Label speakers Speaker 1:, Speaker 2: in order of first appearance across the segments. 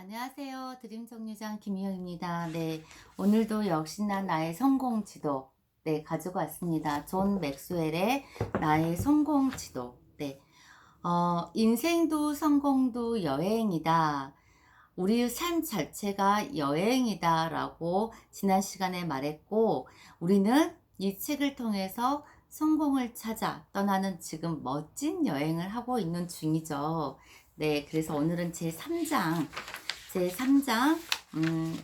Speaker 1: 안녕하세요. 드림 정류장 김희영입니다. 네, 오늘도 역시나 나의 성공 지도 가지고 왔습니다. 존 맥스웰의 나의 성공 지도. 인생도 성공도 여행이다. 우리 삶 자체가 여행이다라고 지난 시간에 말했고, 우리는 이 책을 통해서 성공을 찾아 떠나는 지금 멋진 여행을 하고 있는 중이죠. 네, 그래서 오늘은 제3장, 음,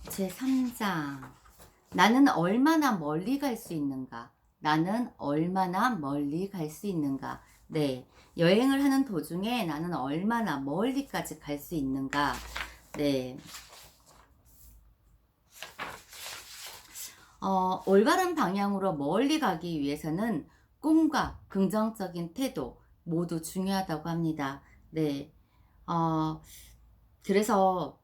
Speaker 1: 제3장. 나는 얼마나 멀리 갈 수 있는가? 나는 얼마나 멀리 갈 수 있는가? 네. 여행을 하는 도중에 나는 얼마나 멀리까지 갈 수 있는가? 네. 올바른 방향으로 멀리 가기 위해서는 꿈과 긍정적인 태도 모두 중요하다고 합니다. 네. 어, 그래서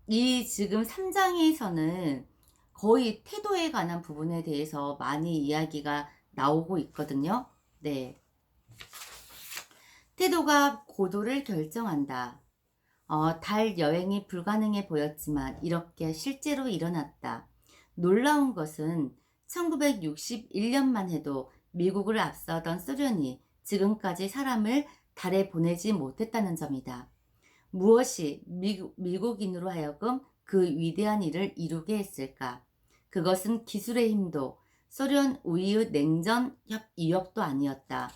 Speaker 1: 이 지금 3장에서는 거의 태도에 관한 부분에 대해서 많이 이야기가 나오고 있거든요. 네. 태도가 고도를 결정한다. 달 여행이 불가능해 보였지만 이렇게 실제로 일어났다. 놀라운 것은 1961년만 해도 미국을 앞서던 소련이 지금까지 사람을 달에 보내지 못했다는 점이다. 무엇이 미국인으로 하여금 그 위대한 일을 이루게 했을까? 그것은 기술의 힘도 소련 우이의 냉전 위협도 아니었다.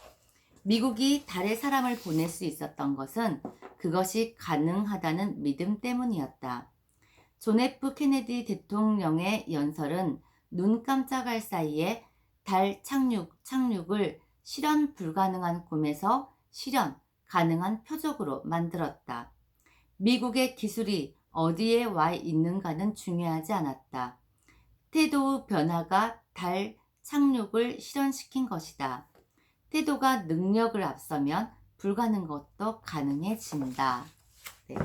Speaker 1: 미국이 달에 사람을 보낼 수 있었던 것은 그것이 가능하다는 믿음 때문이었다. 존 F 케네디 대통령의 연설은 눈 깜짝할 사이에 달 착륙을 실현 불가능한 꿈에서 실현 가능한 표적으로 만들었다. 미국의 기술이 어디에 와 있는가는 중요하지 않았다. 태도의 변화가 달 착륙을 실현시킨 것이다. 태도가 능력을 앞서면 불가능한 것도 가능해진다. 네.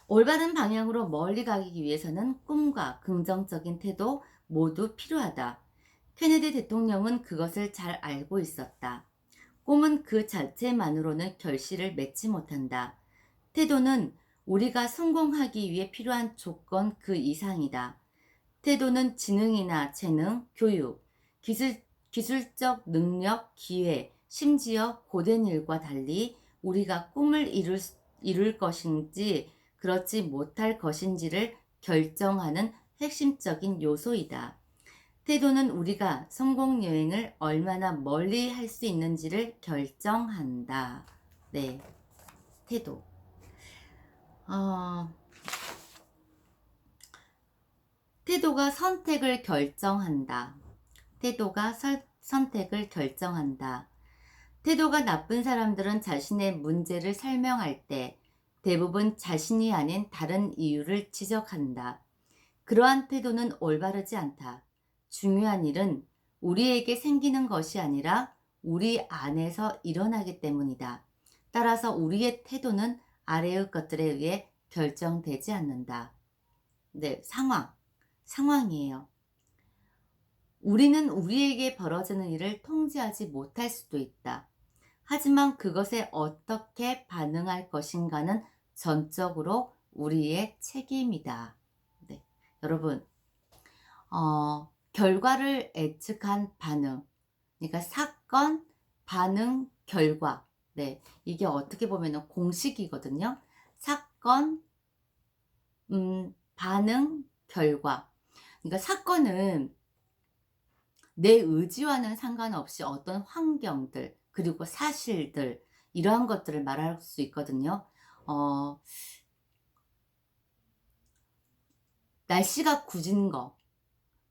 Speaker 1: 올바른 방향으로 멀리 가기 위해서는 꿈과 긍정적인 태도 모두 필요하다. 케네디 대통령은 그것을 잘 알고 있었다. 꿈은 그 자체만으로는 결실을 맺지 못한다. 태도는 우리가 성공하기 위해 필요한 조건 그 이상이다. 태도는 지능이나 재능, 교육, 기술적 능력, 기회, 심지어 고된 일과 달리 우리가 꿈을 이룰 것인지 그렇지 못할 것인지를 결정하는 핵심적인 요소이다. 태도는 우리가 성공 여행을 얼마나 멀리 할 수 있는지를 결정한다. 네, 태도. 태도가 선택을 결정한다. 태도가 선택을 결정한다. 태도가 나쁜 사람들은 자신의 문제를 설명할 때 대부분 자신이 아닌 다른 이유를 지적한다. 그러한 태도는 올바르지 않다. 중요한 일은 우리에게 생기는 것이 아니라 우리 안에서 일어나기 때문이다. 따라서 우리의 태도는 아래의 것들에 의해 결정되지 않는다. 네, 상황이에요. 우리는 우리에게 벌어지는 일을 통제하지 못할 수도 있다. 하지만 그것에 어떻게 반응할 것인가는 전적으로 우리의 책임이다. 네, 여러분, 결과를 예측한 반응, 그러니까 사건, 반응, 결과. 네, 이게 어떻게 보면 공식이거든요. 사건, 반응, 결과. 그러니까 사건은 내 의지와는 상관없이 어떤 환경들, 그리고 사실들, 이러한 것들을 말할 수 있거든요. 날씨가 굳은 거.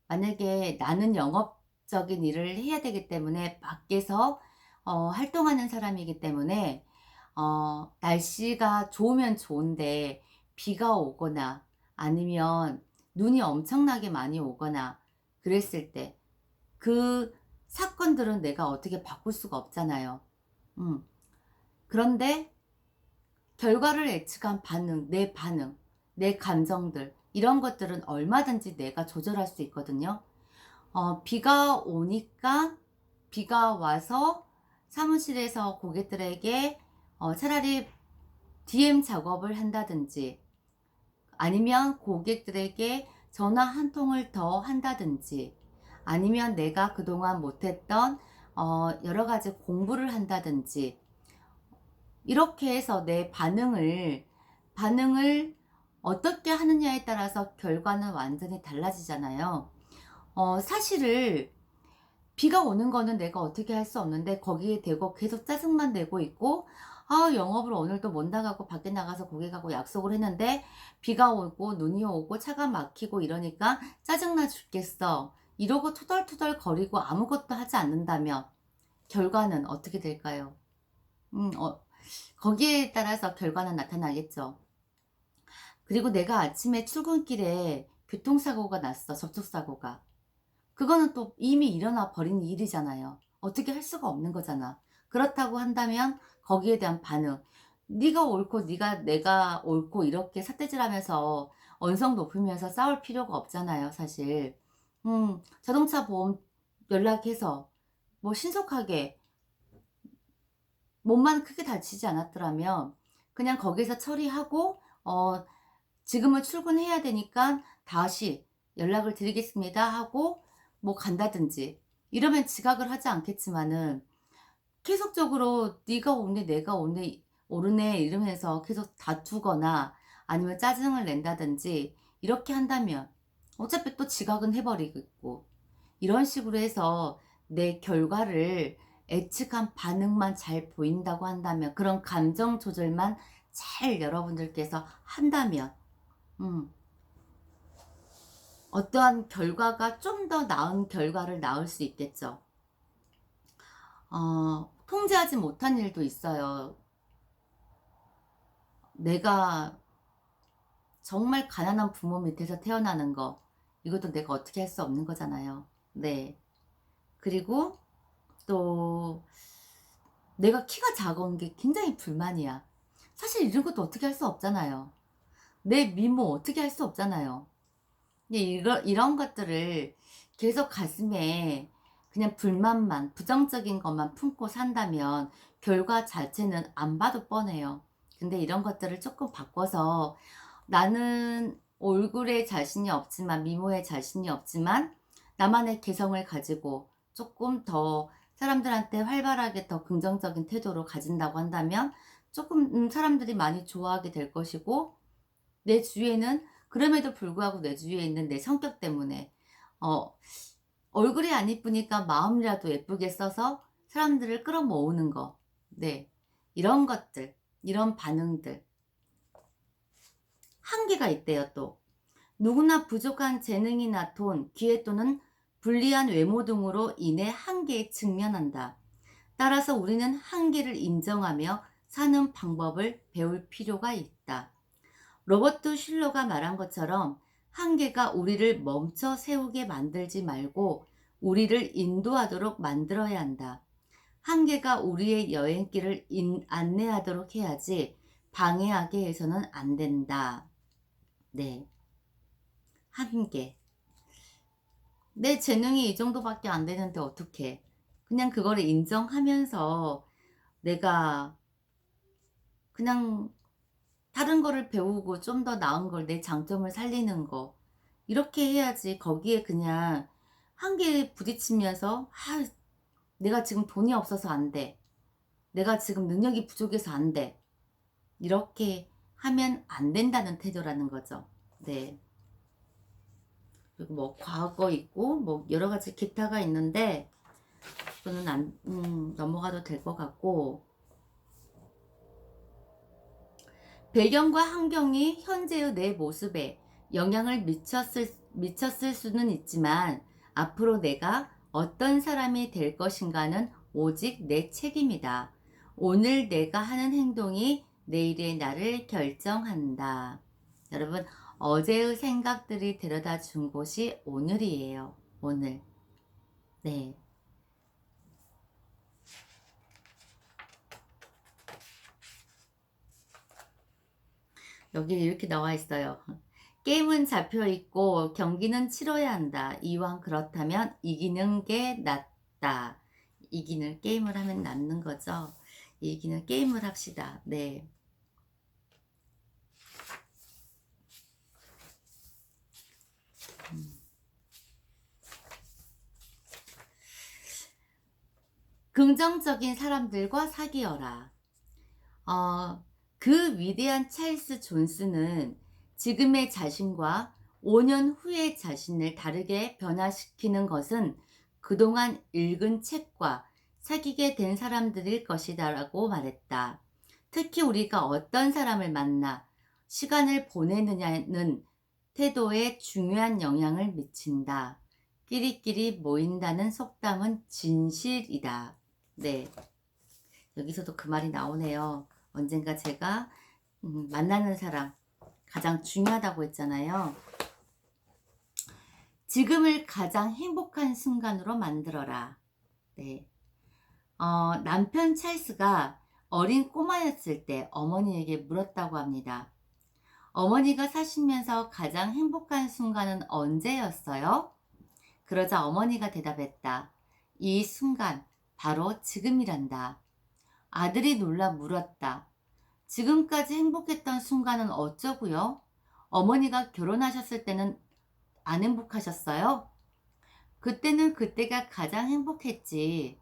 Speaker 1: 만약에 나는 영업적인 일을 해야 되기 때문에 밖에서 활동하는 사람이기 때문에 날씨가 좋으면 좋은데 비가 오거나 아니면 눈이 엄청나게 많이 오거나 그랬을 때 그 사건들은 내가 어떻게 바꿀 수가 없잖아요. 그런데 결과를 예측한 반응, 내 감정들, 이런 것들은 얼마든지 내가 조절할 수 있거든요. 비가 오니까 비가 와서 사무실에서 고객들에게 차라리 DM 작업을 한다든지, 아니면 고객들에게 전화 한 통을 더 한다든지, 아니면 내가 그동안 못했던 여러 가지 공부를 한다든지, 이렇게 해서 내 반응을 어떻게 하느냐에 따라서 결과는 완전히 달라지잖아요. 사실을 비가 오는 거는 내가 어떻게 할 수 없는데, 거기에 대고 계속 짜증만 내고 있고, 아, 영업을 오늘도 못 나가고 밖에 나가서 고객하고 약속을 했는데 비가 오고 눈이 오고 차가 막히고 이러니까 짜증나 죽겠어, 이러고 투덜투덜 거리고 아무것도 하지 않는다면 결과는 어떻게 될까요? 음, 어, 거기에 따라서 결과는 나타나겠죠. 그리고 내가 아침에 출근길에 교통사고가 났어, 접촉사고가. 그거는 또 이미 일어나 버린 일이잖아요. 어떻게 할 수가 없는 거잖아. 그렇다고 한다면 거기에 대한 반응. 네가 옳고 내가 옳고 이렇게 삿대질하면서 언성 높이면서 싸울 필요가 없잖아요, 사실. 자동차 보험 연락해서 뭐 신속하게 몸만 크게 다치지 않았더라면 그냥 거기서 처리하고, 지금은 출근해야 되니까 다시 연락을 드리겠습니다 하고 뭐 간다든지, 이러면 지각을 하지 않겠지만은 계속적으로 네가 오네 내가 오네 오르네 이러면서 계속 다투거나 아니면 짜증을 낸다든지 이렇게 한다면 어차피 또 지각은 해버리겠고, 이런 식으로 해서 내 결과를 예측한 반응만 잘 보인다고 한다면, 그런 감정 조절만 잘 여러분들께서 한다면, 음, 어떠한 결과가 좀 더 나은 결과를 낳을 수 있겠죠. 통제하지 못한 일도 있어요. 내가 정말 가난한 부모 밑에서 태어나는 거, 이것도 내가 어떻게 할 수 없는 거잖아요. 네. 그리고 또 내가 키가 작은 게 굉장히 불만이야. 사실 이런 것도 어떻게 할 수 없잖아요. 내 미모 어떻게 할 수 없잖아요. 근데 이런 것들을 계속 가슴에 그냥 불만만, 부정적인 것만 품고 산다면 결과 자체는 안 봐도 뻔해요. 근데 이런 것들을 조금 바꿔서, 나는 얼굴에 자신이 없지만, 미모에 자신이 없지만 나만의 개성을 가지고 조금 더 사람들한테 활발하게 더 긍정적인 태도로 가진다고 한다면 조금 사람들이 많이 좋아하게 될 것이고, 내 주위에는 그럼에도 불구하고 내 주위에 있는 내 성격 때문에 어 얼굴이 안 이쁘니까 마음이라도 예쁘게 써서 사람들을 끌어모으는 거. 네. 이런 것들, 이런 반응들, 한계가 있대요 또. 누구나 부족한 재능이나 돈, 기회 또는 불리한 외모 등으로 인해 한계에 직면한다. 따라서 우리는 한계를 인정하며 사는 방법을 배울 필요가 있다. 로버트 슐러가 말한 것처럼 한계가 우리를 멈춰 세우게 만들지 말고 우리를 인도하도록 만들어야 한다. 한계가 우리의 여행길을 안내하도록 해야지 방해하게 해서는 안 된다. 네. 한계. 내 재능이 이 정도밖에 안 되는데 어떡해. 그냥 그거를 인정하면서 내가 그냥 다른 거를 배우고 좀 더 나은 걸, 내 장점을 살리는 거, 이렇게 해야지. 거기에 그냥 한계에 부딪히면서 내가 지금 돈이 없어서 안 돼, 내가 지금 능력이 부족해서 안 돼, 이렇게 하면 안 된다는 태도라는 거죠. 네. 그리고 뭐 과거 있고 뭐 여러 가지 기타가 있는데 그거는 넘어가도 될 것 같고, 배경과 환경이 현재의 내 모습에 영향을 미쳤을 수는 있지만 앞으로 내가 어떤 사람이 될 것인가는 오직 내 책임이다. 오늘 내가 하는 행동이 내일의 나를 결정한다. 여러분, 어제의 생각들이 데려다 준 곳이 오늘이에요. 오늘. 네. 여기 이렇게 나와 있어요. 게임은 잡혀 있고 경기는 치러야 한다. 이왕 그렇다면 이기는 게 낫다. 이기는 게임을 하면 낫는 거죠. 이기는 게임을 합시다. 네. 긍정적인 사람들과 사귀어라. 어, 그 위대한 찰스 존스는 지금의 자신과 5년 후의 자신을 다르게 변화시키는 것은 그동안 읽은 책과 사귀게 된 사람들일 것이다 라고 말했다. 특히 우리가 어떤 사람을 만나 시간을 보내느냐는 태도에 중요한 영향을 미친다. 끼리끼리 모인다는 속담은 진실이다. 네. 여기서도 그 말이 나오네요. 언젠가 제가 만나는 사람 가장 중요하다고 했잖아요. 지금을 가장 행복한 순간으로 만들어라. 네. 남편 찰스가 어린 꼬마였을 때 어머니에게 물었다고 합니다. 어머니가 사시면서 가장 행복한 순간은 언제였어요? 그러자 어머니가 대답했다. 이 순간, 바로 지금이란다. 아들이 놀라 물었다. 지금까지 행복했던 순간은 어쩌고요? 어머니가 결혼하셨을 때는 안 행복하셨어요? 그때는 그때가 가장 행복했지.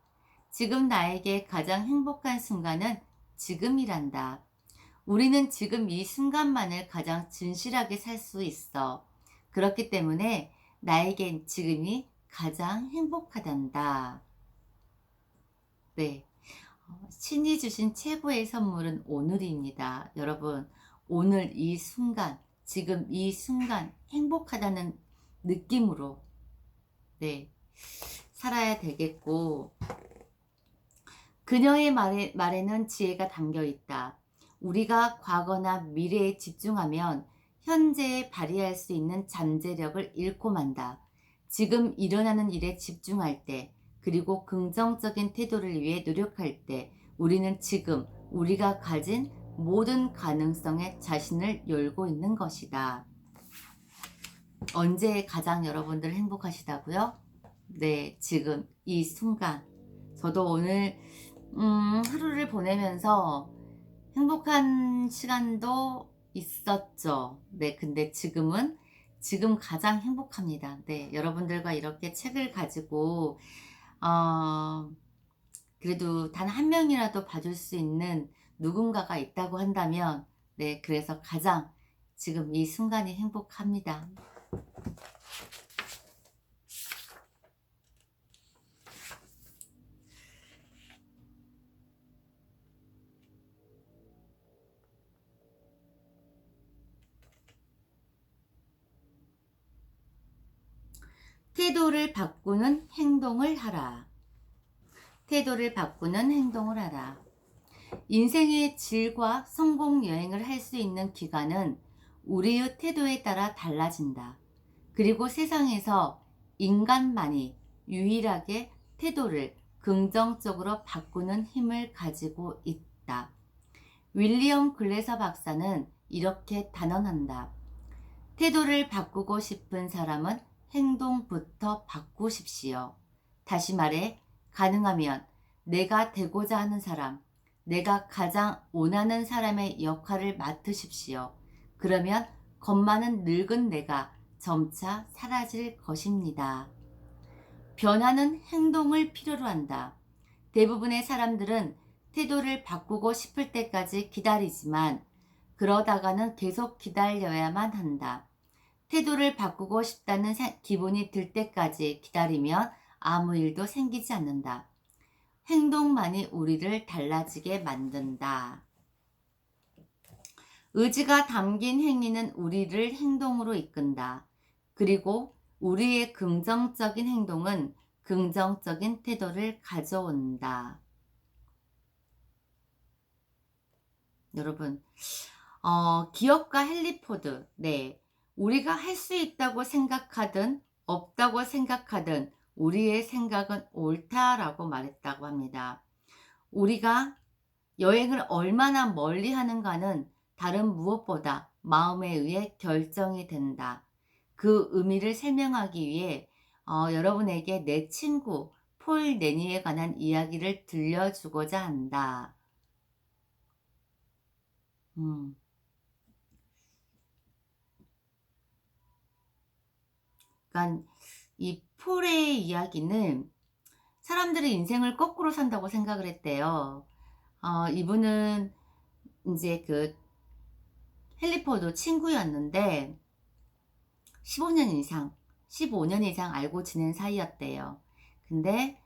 Speaker 1: 지금 나에게 가장 행복한 순간은 지금이란다. 우리는 지금 이 순간만을 가장 진실하게 살 수 있어. 그렇기 때문에 나에겐 지금이 가장 행복하단다. 네. 신이 주신 최고의 선물은 오늘입니다. 여러분, 오늘 이 순간, 지금 이 순간 행복하다는 느낌으로 네, 살아야 되겠고, 그녀의 말에는 지혜가 담겨 있다. 우리가 과거나 미래에 집중하면 현재에 발휘할 수 있는 잠재력을 잃고 만다. 지금 일어나는 일에 집중할 때, 그리고 긍정적인 태도를 위해 노력할 때, 우리는 지금 우리가 가진 모든 가능성에 자신을 열고 있는 것이다. 언제 가장 여러분들 행복하시다고요? 네, 지금 이 순간. 저도 오늘 하루를 보내면서 행복한 시간도 있었죠. 네, 근데 지금 가장 행복합니다. 네, 여러분들과 이렇게 책을 가지고 그래도 단 한 명이라도 봐줄 수 있는 누군가가 있다고 한다면 네, 그래서 가장 지금 이 순간이 행복합니다. 태도를 바꾸는 행동을 하라. 태도를 바꾸는 행동을 하라. 인생의 질과 성공 여행을 할 수 있는 기간은 우리의 태도에 따라 달라진다. 그리고 세상에서 인간만이 유일하게 태도를 긍정적으로 바꾸는 힘을 가지고 있다. 윌리엄 글래서 박사는 이렇게 단언한다. 태도를 바꾸고 싶은 사람은 행동부터 바꾸십시오. 다시 말해, 가능하면 내가 되고자 하는 사람, 내가 가장 원하는 사람의 역할을 맡으십시오. 그러면 겁 많은 늙은 내가 점차 사라질 것입니다. 변화는 행동을 필요로 한다. 대부분의 사람들은 태도를 바꾸고 싶을 때까지 기다리지만 그러다가는 계속 기다려야만 한다. 태도를 바꾸고 싶다는 기분이 들 때까지 기다리면 아무 일도 생기지 않는다. 행동만이 우리를 달라지게 만든다. 의지가 담긴 행위는 우리를 행동으로 이끈다. 그리고 우리의 긍정적인 행동은 긍정적인 태도를 가져온다. 여러분, 기업가 헨리 포드, 네, 우리가 할 수 있다고 생각하든 없다고 생각하든 우리의 생각은 옳다라고 말했다고 합니다. 우리가 여행을 얼마나 멀리 하는가는 다른 무엇보다 마음에 의해 결정이 된다. 그 의미를 설명하기 위해 여러분에게 내 친구 폴 네니에 관한 이야기를 들려주고자 한다. 음. 그러니까 이 폴의 이야기는 사람들이 인생을 거꾸로 산다고 생각을 했대요. 이분은 이제 그 헨리 포도 친구였는데 15년 이상, 15년 이상 알고 지낸 사이였대요. 근데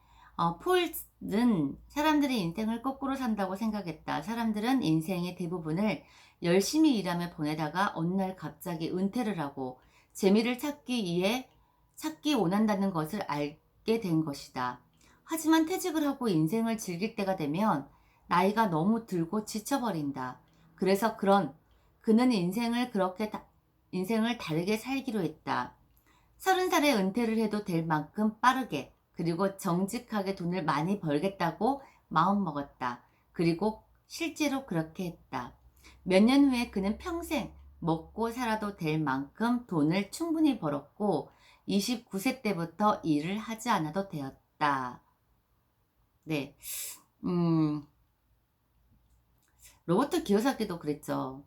Speaker 1: 폴은 사람들이 인생을 거꾸로 산다고 생각했다. 사람들은 인생의 대부분을 열심히 일하며 보내다가 어느 날 갑자기 은퇴를 하고 재미를 찾기 원한다는 것을 알게 된 것이다. 하지만 퇴직을 하고 인생을 즐길 때가 되면 나이가 너무 들고 지쳐버린다. 그래서 그는 인생을 다르게 살기로 했다. 30살에 은퇴를 해도 될 만큼 빠르게 그리고 정직하게 돈을 많이 벌겠다고 마음먹었다. 그리고 실제로 그렇게 했다. 몇 년 후에 그는 평생 먹고 살아도 될 만큼 돈을 충분히 벌었고 29세 때부터 일을 하지 않아도 되었다. 네. 음, 로버트 기요사키도 그랬죠.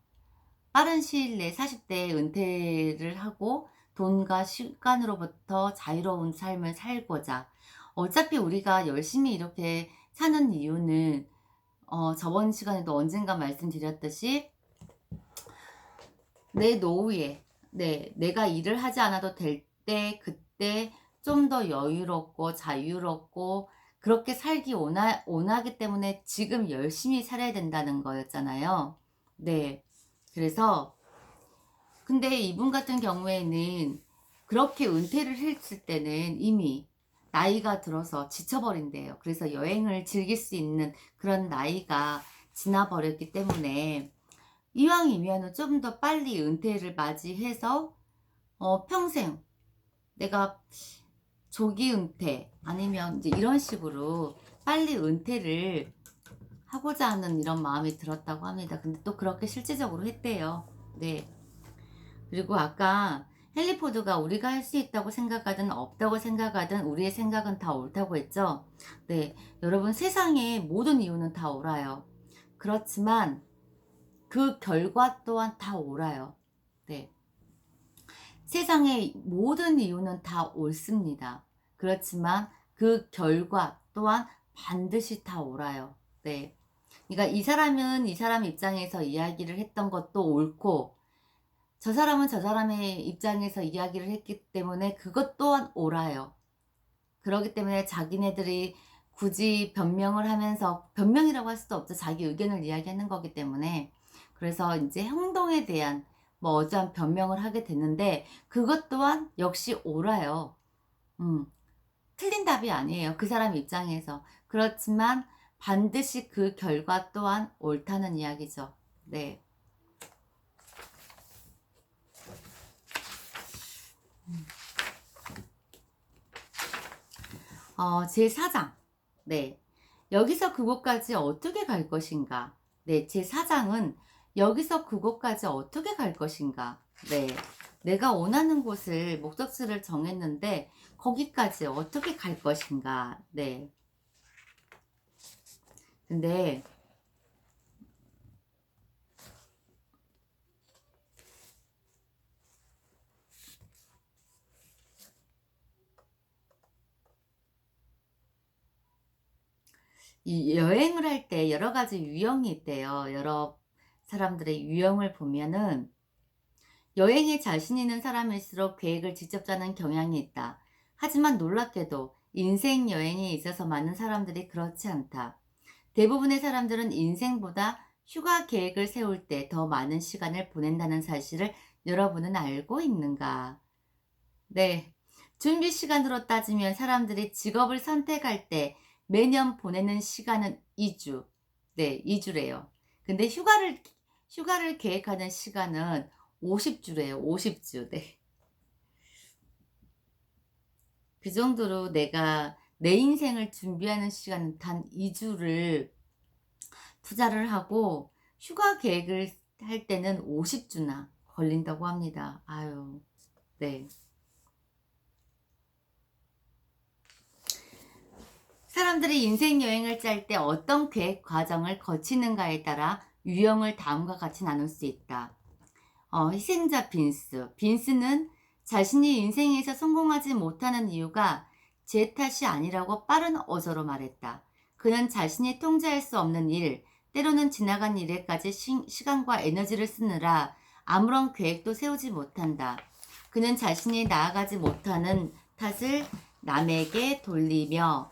Speaker 1: 빠른 시일 내에 40대에 은퇴를 하고 돈과 시간으로부터 자유로운 삶을 살고자. 어차피 우리가 열심히 이렇게 사는 이유는 저번 시간에도 언젠가 말씀드렸듯이 내 노후에 내가 일을 하지 않아도 될 때 그때 좀 더 여유롭고 자유롭고 그렇게 살기 원하기 때문에 지금 열심히 살아야 된다는 거였잖아요. 네. 그래서 근데 이분 같은 경우에는 그렇게 은퇴를 했을 때는 이미 나이가 들어서 지쳐버린대요. 그래서 여행을 즐길 수 있는 그런 나이가 지나버렸기 때문에 이왕이면은 좀 더 빨리 은퇴를 맞이해서 평생 내가 조기 은퇴 아니면 이제 이런 식으로 빨리 은퇴를 하고자 하는 이런 마음이 들었다고 합니다. 근데 또 그렇게 실질적으로 했대요. 네. 그리고 아까 헨리 포드가 우리가 할 수 있다고 생각하든 없다고 생각하든 우리의 생각은 다 옳다고 했죠. 네. 여러분 세상의 모든 이유는 다 옳아요. 그렇지만 그 결과 또한 다 옳아요. 네. 세상의 모든 이유는 다 옳습니다. 그렇지만 그 결과 또한 반드시 다 옳아요. 네. 그러니까 이 사람은 이 사람 입장에서 이야기를 했던 것도 옳고 저 사람은 저 사람의 입장에서 이야기를 했기 때문에 그것 또한 옳아요. 그러기 때문에 자기네들이 굳이 변명을 하면서 변명이라고 할 수도 없죠. 자기 의견을 이야기하는 거기 때문에. 그래서 이제 행동에 대한 뭐 어떠한 변명을 하게 되는데 그것 또한 역시 옳아요. 음, 틀린 답이 아니에요. 그 사람 입장에서. 그렇지만 반드시 그 결과 또한 옳다는 이야기죠. 네. 제4장. 네. 여기서 그곳까지 어떻게 갈 것인가? 네. 제4장은 여기서 그곳까지 어떻게 갈 것인가? 네. 내가 원하는 곳을, 목적지를 정했는데, 거기까지 어떻게 갈 것인가? 네. 근데, 이 여행을 할 때 여러 가지 유형이 있대요. 여러 사람들의 유형을 보면은, 여행에 자신 있는 사람일수록 계획을 직접 짜는 경향이 있다. 하지만 놀랍게도 인생 여행에 있어서 많은 사람들이 그렇지 않다. 대부분의 사람들은 인생보다 휴가 계획을 세울 때 더 많은 시간을 보낸다는 사실을 여러분은 알고 있는가? 네. 준비 시간으로 따지면 사람들이 직업을 선택할 때 매년 보내는 시간은 2주. 네, 2주래요. 근데 휴가를 계획하는 시간은 50주래요. 50주. 네. 그 정도로 내가 내 인생을 준비하는 시간은 단 2주를 투자를 하고 휴가 계획을 할 때는 50주나 걸린다고 합니다. 아유, 네. 사람들이 인생 여행을 짤 때 어떤 계획 과정을 거치는가에 따라 유형을 다음과 같이 나눌 수 있다. 희생자 빈스. 빈스는 자신이 인생에서 성공하지 못하는 이유가 제 탓이 아니라고 빠른 어조로 말했다. 그는 자신이 통제할 수 없는 일, 때로는 지나간 일에까지 시간과 에너지를 쓰느라 아무런 계획도 세우지 못한다. 그는 자신이 나아가지 못하는 탓을 남에게 돌리며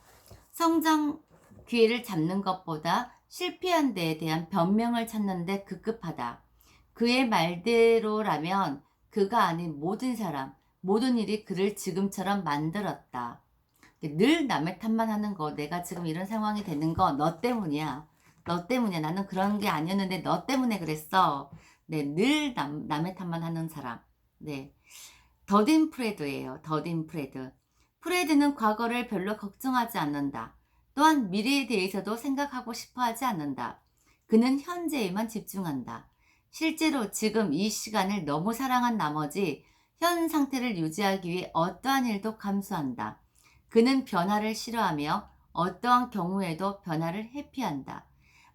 Speaker 1: 성장 기회를 잡는 것보다 실패한 데에 대한 변명을 찾는 데 급급하다. 그의 말대로라면 그가 아닌 모든 사람, 모든 일이 그를 지금처럼 만들었다. 늘 남의 탓만 하는 거, 내가 지금 이런 상황이 되는 거 너 때문이야. 너 때문이야. 나는 그런 게 아니었는데 너 때문에 그랬어. 네, 늘 남의 탓만 하는 사람. 네. 더딘 프레드예요. 더딘 프레드. 프레드는 과거를 별로 걱정하지 않는다. 또한 미래에 대해서도 생각하고 싶어 하지 않는다. 그는 현재에만 집중한다. 실제로 지금 이 시간을 너무 사랑한 나머지 현 상태를 유지하기 위해 어떠한 일도 감수한다. 그는 변화를 싫어하며 어떠한 경우에도 변화를 회피한다.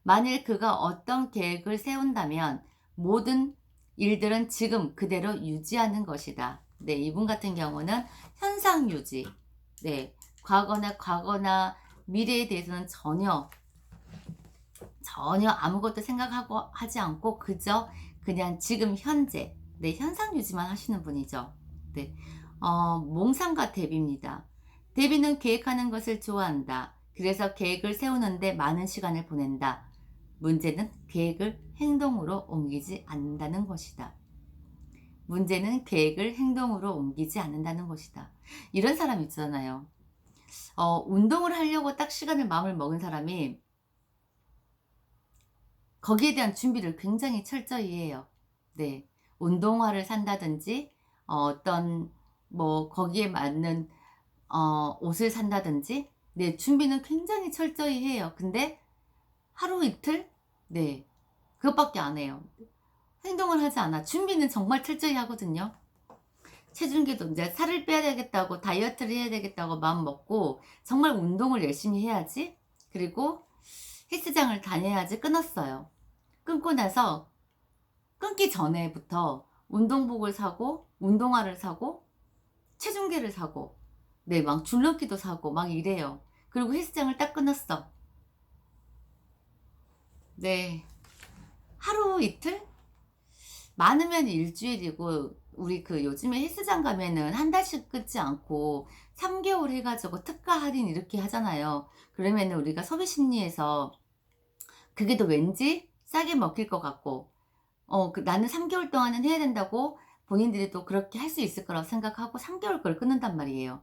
Speaker 1: 만일 그가 어떤 계획을 세운다면 모든 일들은 지금 그대로 유지하는 것이다. 네, 이분 같은 경우는 현상 유지. 네, 과거나 미래에 대해서는 전혀 아무것도 생각하고 하지 않고 그냥 지금 현재, 네, 현상 유지만 하시는 분이죠. 네, 몽상가 데비입니다. 데비는 계획하는 것을 좋아한다. 그래서 계획을 세우는데 많은 시간을 보낸다. 문제는 계획을 행동으로 옮기지 않는다는 것이다. 문제는 계획을 행동으로 옮기지 않는다는 것이다. 이런 사람 있잖아요. 운동을 하려고 딱 마음을 먹은 사람이 거기에 대한 준비를 굉장히 철저히 해요. 네. 운동화를 산다든지, 거기에 맞는, 옷을 산다든지, 네, 준비는 굉장히 철저히 해요. 근데 하루 이틀? 네. 그것밖에 안 해요. 행동을 하지 않아. 준비는 정말 철저히 하거든요. 체중계도 이제 살을 빼야 되겠다고, 다이어트를 해야 되겠다고 마음 먹고, 정말 운동을 열심히 해야지. 그리고 헬스장을 다녀야지 끊었어요. 끊고 나서 끊기 전에부터 운동복을 사고 운동화를 사고 체중계를 사고 네, 막 줄넘기도 사고 막 이래요. 그리고 헬스장을 딱 끊었어. 네, 하루 이틀? 많으면 일주일이고 우리 요즘에 헬스장 가면은 한 달씩 끊지 않고 3개월 해가지고 특가 할인 이렇게 하잖아요. 그러면은 우리가 소비심리에서 그게 더 왠지 싸게 먹힐 것 같고 나는 3개월 동안은 해야 된다고 본인들이 또 그렇게 할 수 있을 거라고 생각하고 3개월 걸 끊는단 말이에요.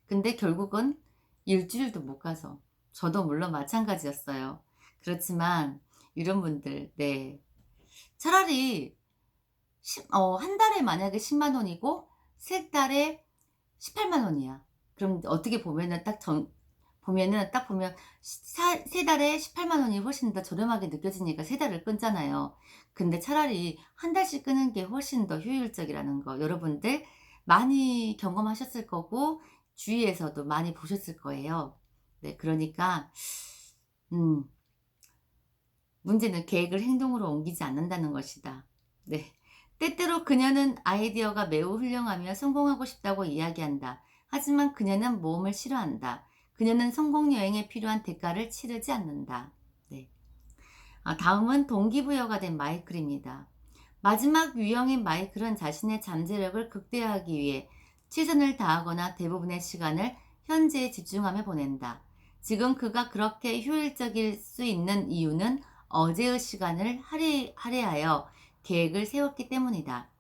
Speaker 1: 근데 결국은 일주일도 못 가서 저도 물론 마찬가지였어요. 그렇지만 이런 분들, 네. 차라리 한 달에 만약에 10만 원이고 세 달에 18만 원이야. 그럼 어떻게 보면은 딱 보면 세 달에 18만 원이 훨씬 더 저렴하게 느껴지니까 세 달을 끊잖아요. 근데 차라리 한 달씩 끊는 게 훨씬 더 효율적이라는 거 여러분들 많이 경험하셨을 거고 주위에서도 많이 보셨을 거예요. 네, 그러니까 음, 문제는 계획을 행동으로 옮기지 않는다는 것이다. 네. 때때로 그녀는 아이디어가 매우 훌륭하며 성공하고 싶다고 이야기한다. 하지만 그녀는 모험을 싫어한다. 그녀는 성공 여행에 필요한 대가를 치르지 않는다. 네. 다음은 동기부여가 된 마이클입니다. 마지막 유형인 마이클은 자신의 잠재력을 극대화하기 위해 최선을 다하거나 대부분의 시간을 현재에 집중하며 보낸다. 지금 그가 그렇게 효율적일 수 있는 이유는 어제의 시간을 할애하여 계획을 세웠기 때문이다.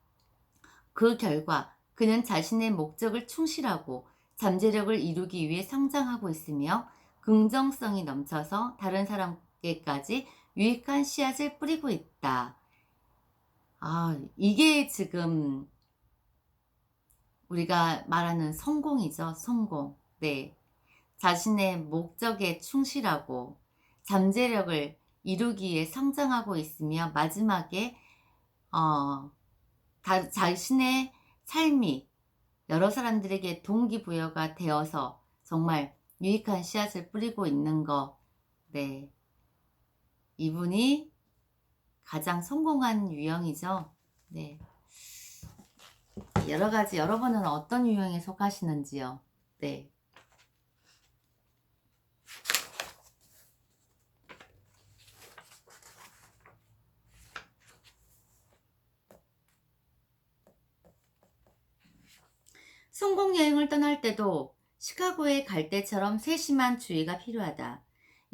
Speaker 1: 그 결과 그는 자신의 목적을 충실하고 잠재력을 이루기 위해 성장하고 있으며 긍정성이 넘쳐서 다른 사람에게까지 유익한 씨앗을 뿌리고 있다. 이게 지금 우리가 말하는 성공이죠. 성공. 네. 자신의 목적에 충실하고 잠재력을 이루기 위해 성장하고 있으며 마지막에 어, 자신의 삶이 여러 사람들에게 동기부여가 되어서 정말 유익한 씨앗을 뿌리고 있는 거. 네. 이분이 가장 성공한 유형이죠. 네. 여러 가지, 여러분은 어떤 유형에 속하시는지요? 네. 성공 여행을 떠날 때도 시카고에 갈 때처럼 세심한 주의가 필요하다.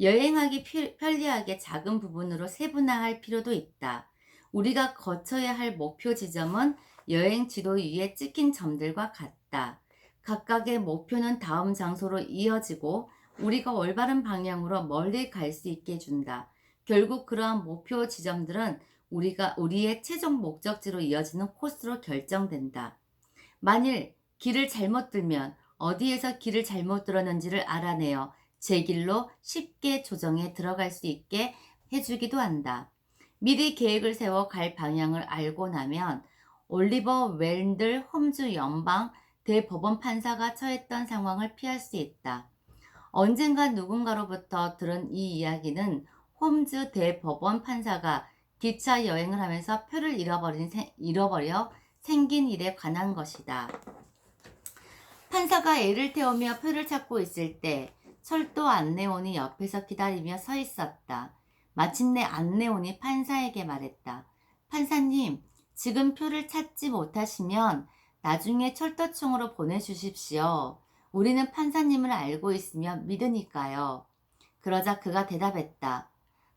Speaker 1: 여행하기 편리하게 작은 부분으로 세분화할 필요도 있다. 우리가 거쳐야 할 목표 지점은 여행 지도 위에 찍힌 점들과 같다. 각각의 목표는 다음 장소로 이어지고 우리가 올바른 방향으로 멀리 갈 수 있게 해준다. 결국 그러한 목표 지점들은 우리의 최종 목적지로 이어지는 코스로 결정된다. 만일 길을 잘못 들면 어디에서 길을 잘못 들었는지를 알아내어 제 길로 쉽게 조정해 들어갈 수 있게 해주기도 한다. 미리 계획을 세워 갈 방향을 알고 나면 올리버 웬들 홈즈 연방 대법원 판사가 처했던 상황을 피할 수 있다. 언젠가 누군가로부터 들은 이 이야기는 홈즈 대법원 판사가 기차 여행을 하면서 표를 잃어버려 생긴 일에 관한 것이다. 판사가 애를 태우며 표를 찾고 있을 때 철도 안내원이 옆에서 기다리며 서 있었다. 마침내 안내원이 판사에게 말했다. 판사님, 지금 표를 찾지 못하시면 나중에 철도청으로 보내주십시오. 우리는 판사님을 알고 있으며 믿으니까요. 그러자 그가 대답했다.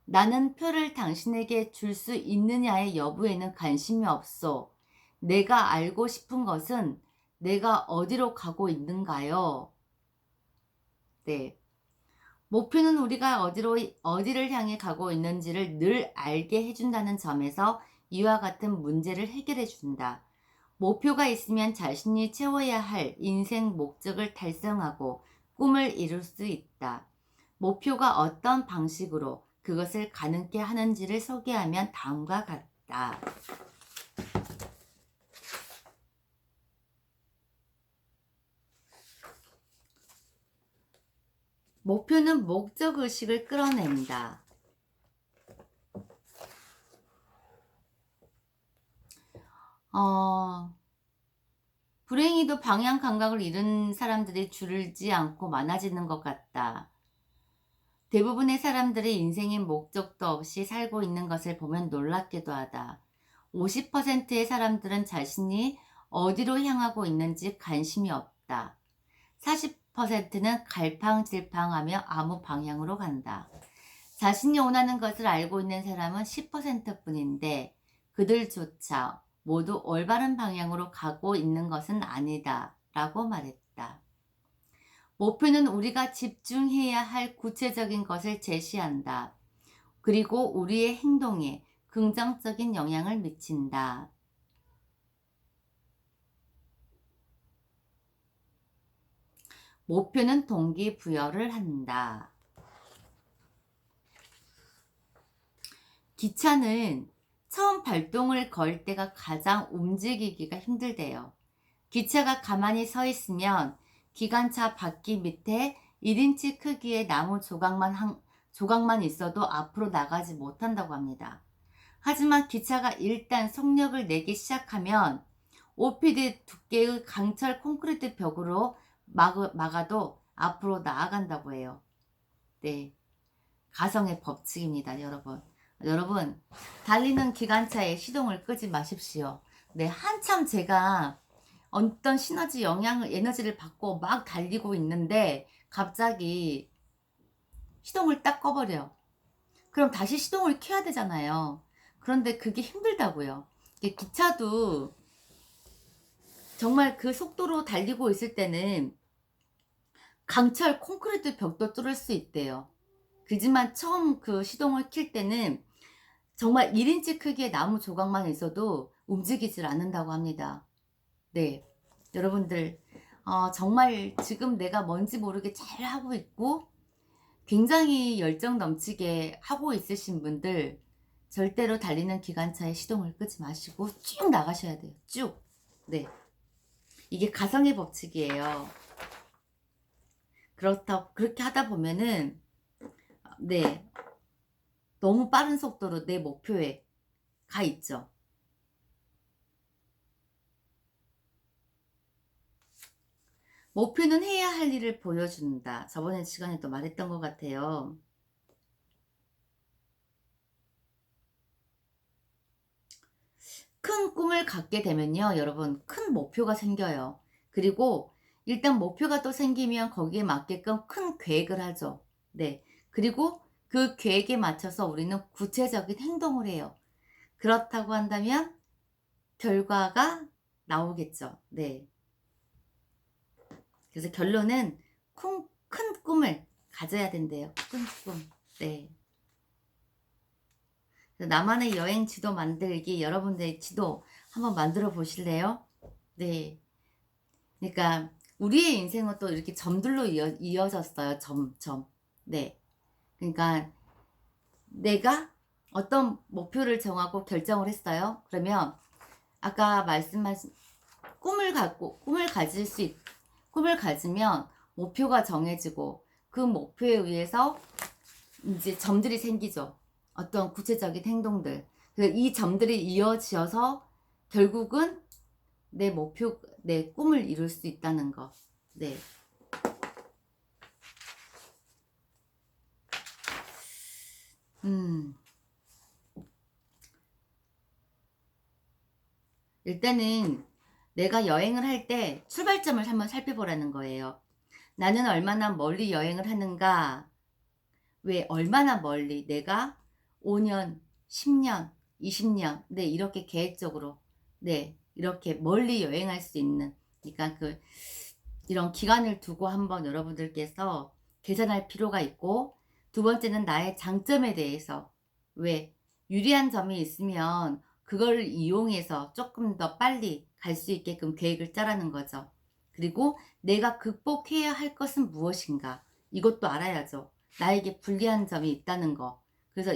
Speaker 1: 나는 표를 당신에게 줄 수 있느냐의 여부에는 관심이 없소. 내가 알고 싶은 것은 내가 어디로 가고 있는가요? 네. 목표는 우리가 어디를 향해 가고 있는지를 늘 알게 해준다는 점에서 이와 같은 문제를 해결해 준다. 목표가 있으면 자신이 채워야 할 인생 목적을 달성하고 꿈을 이룰 수 있다. 목표가 어떤 방식으로 그것을 가능케 하는지를 소개하면 다음과 같다. 목표는 목적의식을 끌어낸다. 불행히도 방향 감각을 잃은 사람들이 줄지 않고 많아지는 것 같다. 대부분의 사람들이 인생의 목적도 없이 살고 있는 것을 보면 놀랍기도 하다. 50%의 사람들은 자신이 어디로 향하고 있는지 관심이 없다. 40%는 갈팡질팡하며 아무 방향으로 간다. 자신이 원하는 것을 알고 있는 사람은 10%뿐인데 그들조차 모두 올바른 방향으로 가고 있는 것은 아니다 라고 말했다. 목표는 우리가 집중해야 할 구체적인 것을 제시한다. 그리고 우리의 행동에 긍정적인 영향을 미친다. 목표는 동기부여를 한다. 기차는 처음 발동을 걸 때가 가장 움직이기가 힘들대요. 기차가 가만히 서 있으면 기관차 바퀴 밑에 1인치 크기의 나무 조각만 있어도 앞으로 나가지 못한다고 합니다. 하지만 기차가 일단 속력을 내기 시작하면 5피트 두께의 강철 콘크리트 벽으로 막아도 앞으로 나아간다고 해요. 네, 가성의 법칙입니다, 여러분. 여러분, 달리는 기관차에 시동을 끄지 마십시오. 네, 한참 제가 어떤 시너지 에너지를 받고 막 달리고 있는데 갑자기 시동을 딱 꺼버려. 그럼 다시 시동을 켜야 되잖아요. 그런데 그게 힘들다고요. 기차도 정말 그 속도로 달리고 있을 때는 강철 콘크리트 벽도 뚫을 수 있대요. 그지만 처음 그 시동을 킬 때는 정말 1인치 크기의 나무 조각만 있어도 움직이질 않는다고 합니다. 네, 여러분들 정말 지금 내가 뭔지 모르게 잘 하고 있고 굉장히 열정 넘치게 하고 있으신 분들 절대로 달리는 기관차에 시동을 끄지 마시고 쭉 나가셔야 돼요. 쭉. 네. 이게 가성의 법칙이에요. 그렇게 하다 보면은, 네. 너무 빠른 속도로 내 목표에 가 있죠. 목표는 해야 할 일을 보여준다. 저번에 시간에 또 말했던 것 같아요. 큰 꿈을 갖게 되면요, 여러분, 큰 목표가 생겨요. 그리고 일단 목표가 또 생기면 거기에 맞게끔 큰 계획을 하죠. 네. 그리고 그 계획에 맞춰서 우리는 구체적인 행동을 해요. 그렇다고 한다면 결과가 나오겠죠. 네. 그래서 결론은 큰 꿈을 가져야 된대요. 큰 꿈. 네. 나만의 여행 지도 만들기, 여러분들의 지도 한번 만들어 보실래요? 네. 그러니까 우리의 인생은 또 이렇게 점들로 이어졌어요. 점. 네. 그러니까 내가 어떤 목표를 정하고 결정을 했어요. 그러면 아까 말씀하신 꿈을 가지면 목표가 정해지고 그 목표에 의해서 이제 점들이 생기죠. 어떤 구체적인 행동들. 이 점들이 이어지어서 결국은 내 꿈을 이룰 수 있다는 거. 네. 일단은 내가 여행을 할 때 출발점을 한번 살펴보라는 거예요. 나는 얼마나 멀리 여행을 하는가? 왜 얼마나 멀리 내가 5년, 10년, 20년, 네, 이렇게 계획적으로, 네, 이렇게 멀리 여행할 수 있는, 그러니까 이런 기간을 두고 한번 여러분들께서 계산할 필요가 있고, 두 번째는 나의 장점에 대해서, 왜 유리한 점이 있으면 그걸 이용해서 조금 더 빨리 갈 수 있게끔 계획을 짜라는 거죠. 그리고 내가 극복해야 할 것은 무엇인가? 이것도 알아야죠. 나에게 불리한 점이 있다는 거. 그래서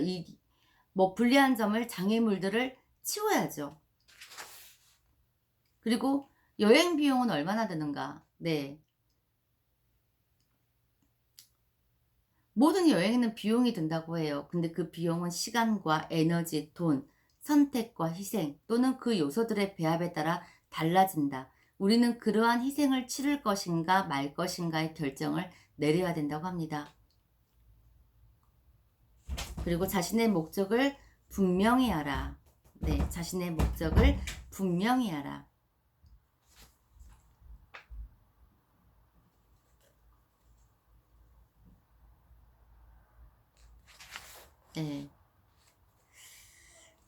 Speaker 1: 불리한 점을, 장애물들을 치워야죠. 그리고 여행 비용은 얼마나 드는가? 네. 모든 여행에는 비용이 든다고 해요. 근데 그 비용은 시간과 에너지, 돈, 선택과 희생 또는 그 요소들의 배합에 따라 달라진다. 우리는 그러한 희생을 치를 것인가 말 것인가의 결정을 내려야 된다고 합니다. 그리고 자신의 목적을 분명히 하라. 네, 자신의 목적을 분명히 하라. 네.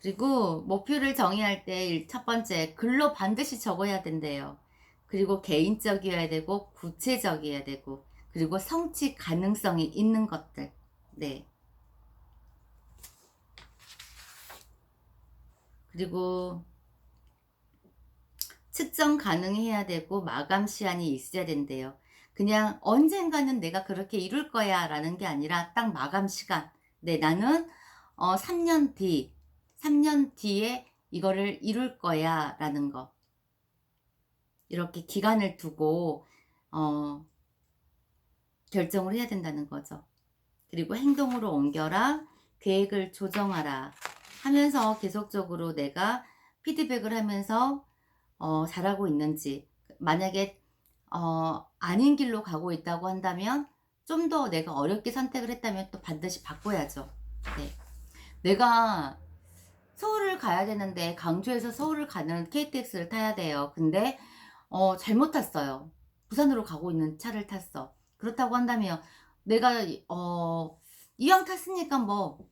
Speaker 1: 그리고 목표를 정의할 때 첫 번째, 글로 반드시 적어야 된대요. 그리고 개인적이어야 되고, 구체적이어야 되고, 그리고 성취 가능성이 있는 것들. 네. 그리고 측정 가능해야 되고, 마감 시한이 있어야 된대요. 그냥 언젠가는 내가 그렇게 이룰 거야 라는 게 아니라 딱 마감 시간. 네, 나는 3년 뒤, 3년 뒤에 이거를 이룰 거야 라는 거. 이렇게 기간을 두고 결정을 해야 된다는 거죠. 그리고 행동으로 옮겨라, 계획을 조정하라 하면서 계속적으로 내가 피드백을 하면서 잘하고 있는지, 만약에 아닌 길로 가고 있다고 한다면 좀 더 내가 어렵게 선택을 했다면 또 반드시 바꿔야죠. 네. 내가 서울을 가야 되는데 강주에서 서울을 가는 KTX를 타야 돼요. 근데 잘못 탔어요. 부산으로 가고 있는 차를 탔어. 그렇다고 한다면 내가 이왕 탔으니까 뭐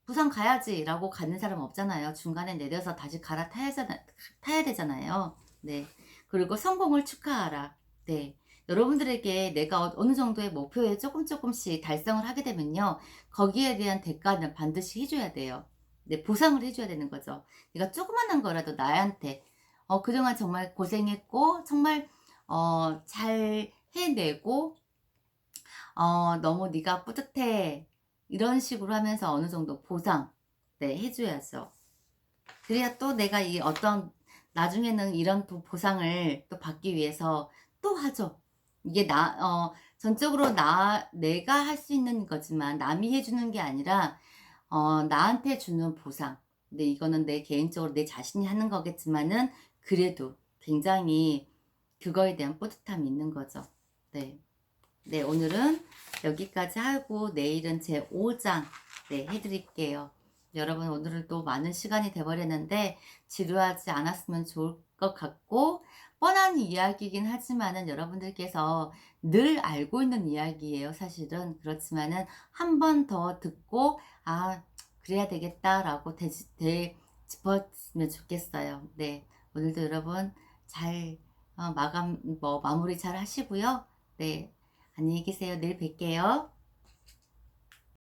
Speaker 1: 부산 가야지 라고 가는 사람 없잖아요. 중간에 내려서 다시 타야 되잖아요. 네. 그리고 성공을 축하하라. 네. 여러분들에게 내가 어느 정도의 목표에 조금씩 달성을 하게 되면요, 거기에 대한 대가는 반드시 해줘야 돼요. 네, 보상을 해줘야 되는 거죠. 내가 조그만한 거라도 나한테 그동안 정말 고생했고 정말 잘 해내고 너무 네가 뿌듯해 이런 식으로 하면서 어느 정도 보상, 네, 해줘야죠. 그래야 또 내가 이 어떤 나중에는 이런 또 보상을 또 받기 위해서 또 하죠. 이게 전적으로 내가 할 수 있는 거지만 남이 해 주는 게 아니라 나한테 주는 보상. 근데 이거는 내 개인적으로 내 자신이 하는 거겠지만은 그래도 굉장히 그거에 대한 뿌듯함이 있는 거죠. 네. 네, 오늘은 여기까지 하고 내일은 제 5장 해 드릴게요. 여러분, 오늘은 또 많은 시간이 돼 버렸는데 지루하지 않았으면 좋을 것 같고, 뻔한 이야기이긴 하지만은 여러분들께서 늘 알고 있는 이야기예요, 사실은. 그렇지만은 한 번 더 듣고 '아, 그래야 되겠다.'라고 짚었으면 좋겠어요. 네. 오늘도 여러분 잘 마무리 잘 하시고요. 네. 안녕히 계세요. 내일 뵐게요.